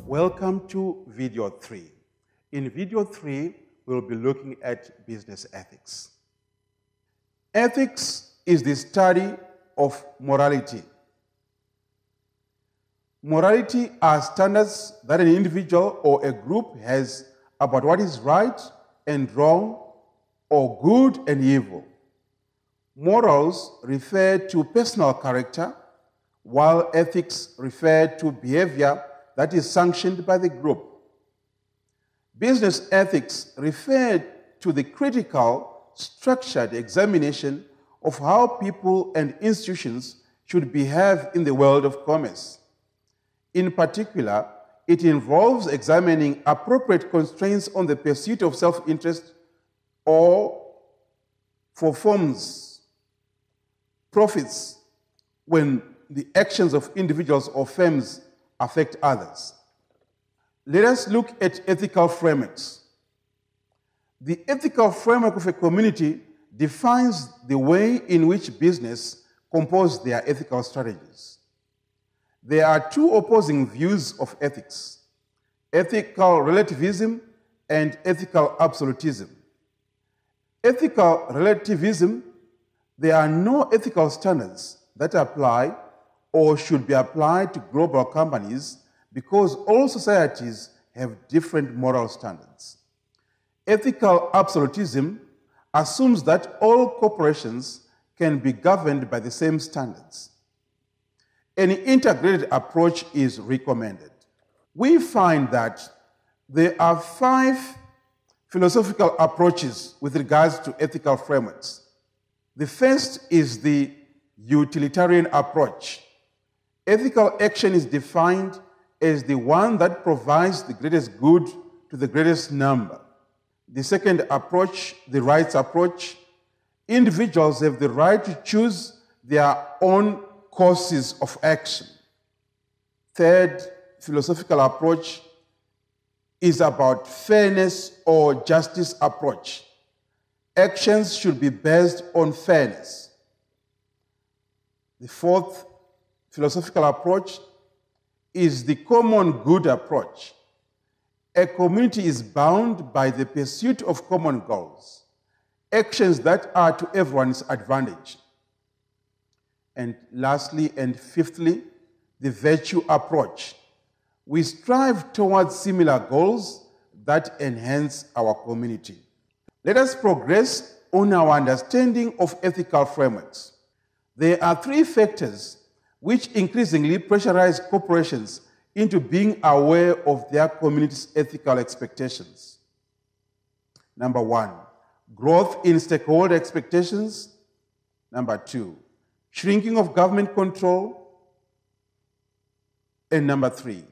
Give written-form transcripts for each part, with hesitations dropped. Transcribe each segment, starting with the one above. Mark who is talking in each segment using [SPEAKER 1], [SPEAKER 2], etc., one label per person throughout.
[SPEAKER 1] Welcome to video 3. In video 3, we'll be looking at business ethics. Ethics is the study of morality. Morality are standards that an individual or a group has about what is right and wrong, or good and evil. Morals refer to personal character, while ethics refer to behavior that is sanctioned by the group. Business ethics refer to the critical, structured examination of how people and institutions should behave in the world of commerce. In particular, it involves examining appropriate constraints on the pursuit of self-interest or for firms' profits when the actions of individuals or firms affect others. Let us look at ethical frameworks. The ethical framework of a community defines the way in which business compose their ethical strategies. There are two opposing views of ethics: ethical relativism and ethical absolutism. Ethical relativism: there are no ethical standards that apply or should be applied to global companies because all societies have different moral standards. Ethical absolutism assumes that all corporations can be governed by the same standards. An integrated approach is recommended. We find that there are 5 philosophical approaches with regards to ethical frameworks. The first is the utilitarian approach. Ethical action is defined as the one that provides the greatest good to the greatest number. The second approach, the rights approach: individuals have the right to choose their own courses of action. Third philosophical approach is about fairness or justice approach. Actions should be based on fairness. The fourth philosophical approach is the common good approach. A community is bound by the pursuit of common goals, actions that are to everyone's advantage. And lastly and fifthly, the virtue approach. We strive towards similar goals that enhance our community. Let us progress on our understanding of ethical frameworks. There are 3 factors which increasingly pressurize corporations into being aware of their community's ethical expectations. Number 1, growth in stakeholder expectations. Number 2, shrinking of government control. And number 3,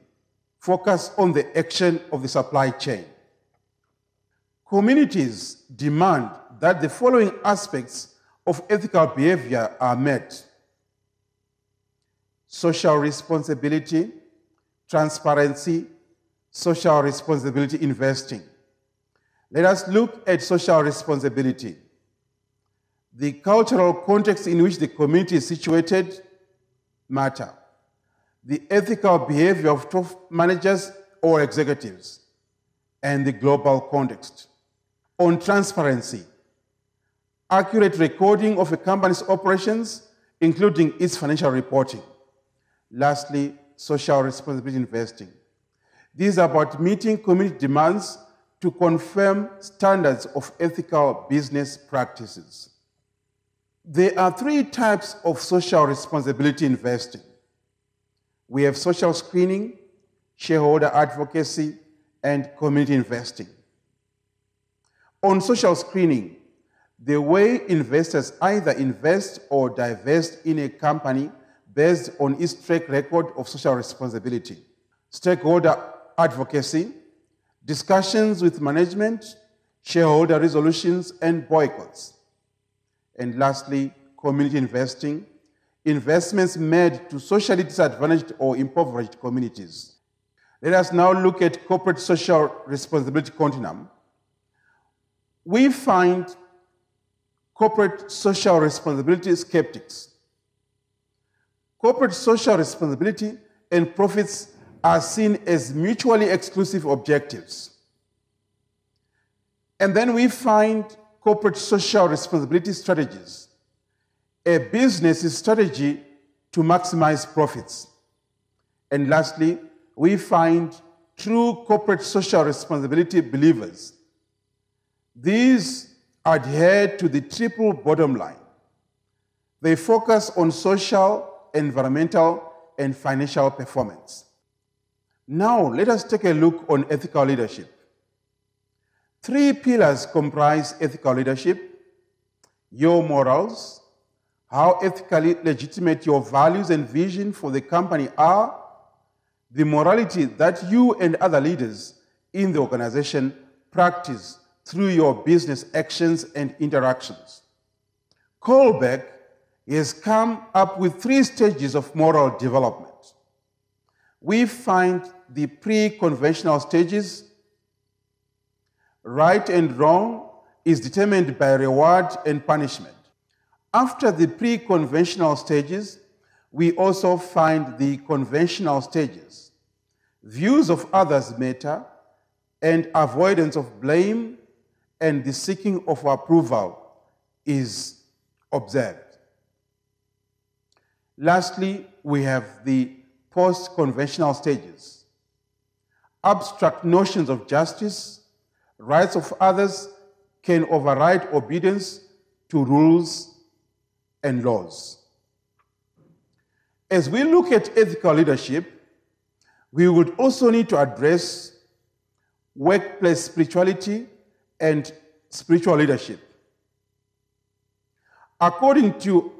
[SPEAKER 1] focus on the action of the supply chain. Communities demand that the following aspects of ethical behavior are met: social responsibility, transparency, social responsibility investing. Let us look at social responsibility. The cultural context in which the community is situated matter. The ethical behavior of top managers or executives, and the global context. On transparency, accurate recording of a company's operations, including its financial reporting. Lastly, social responsibility investing. These are about meeting community demands to confirm standards of ethical business practices. There are 3 types of social responsibility investing. We have social screening, shareholder advocacy, and community investing. On social screening, the way investors either invest or divest in a company based on its track record of social responsibility. Stakeholder advocacy, discussions with management, shareholder resolutions, and boycotts. And lastly, community investing, investments made to socially disadvantaged or impoverished communities. Let us now look at corporate social responsibility continuum. We find corporate social responsibility skeptics. Corporate social responsibility and profits are seen as mutually exclusive objectives. And then we find corporate social responsibility strategies, a business's strategy to maximize profits. And lastly, we find true corporate social responsibility believers. These adhere to the triple bottom line. They focus on social, environmental, and financial performance. Now, let us take a look on ethical leadership. 3 pillars comprise ethical leadership: your morals, how ethically legitimate your values and vision for the company are, the morality that you and other leaders in the organization practice through your business actions and interactions. Kohlberg has come up with 3 stages of moral development. We find the pre-conventional stages. Right and wrong is determined by reward and punishment. After the pre-conventional stages, we also find the conventional stages. Views of others matter, and avoidance of blame and the seeking of approval is observed. Lastly, we have the post-conventional stages. Abstract notions of justice, rights of others can override obedience to rules and laws. As we look at ethical leadership, we would also need to address workplace spirituality and spiritual leadership. According to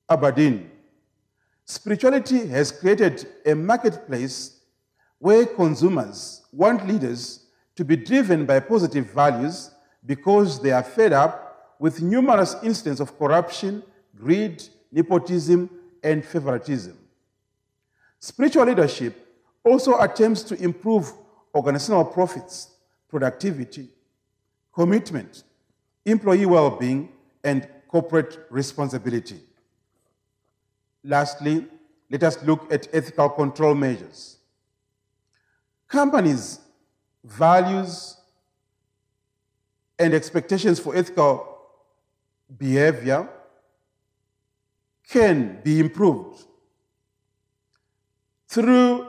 [SPEAKER 1] Aberdeen, spirituality has created a marketplace where consumers want leaders to be driven by positive values because they are fed up with numerous instances of corruption, greed, nepotism, and favoritism. Spiritual leadership also attempts to improve organizational profits, productivity, commitment, employee well-being, and corporate responsibility. Lastly, let us look at ethical control measures. Companies' values and expectations for ethical behavior can be improved through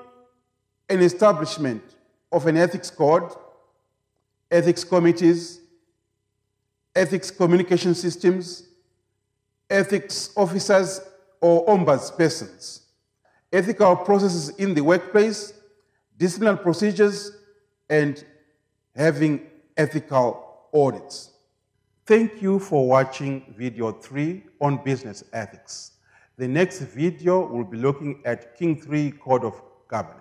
[SPEAKER 1] an establishment of an ethics code, ethics committees, ethics communication systems, ethics officers or ombudspersons, ethical processes in the workplace, disciplinary procedures, and having ethical audits. Thank you for watching video 3 on business ethics. The next video will be looking at King 3 Code of Governance.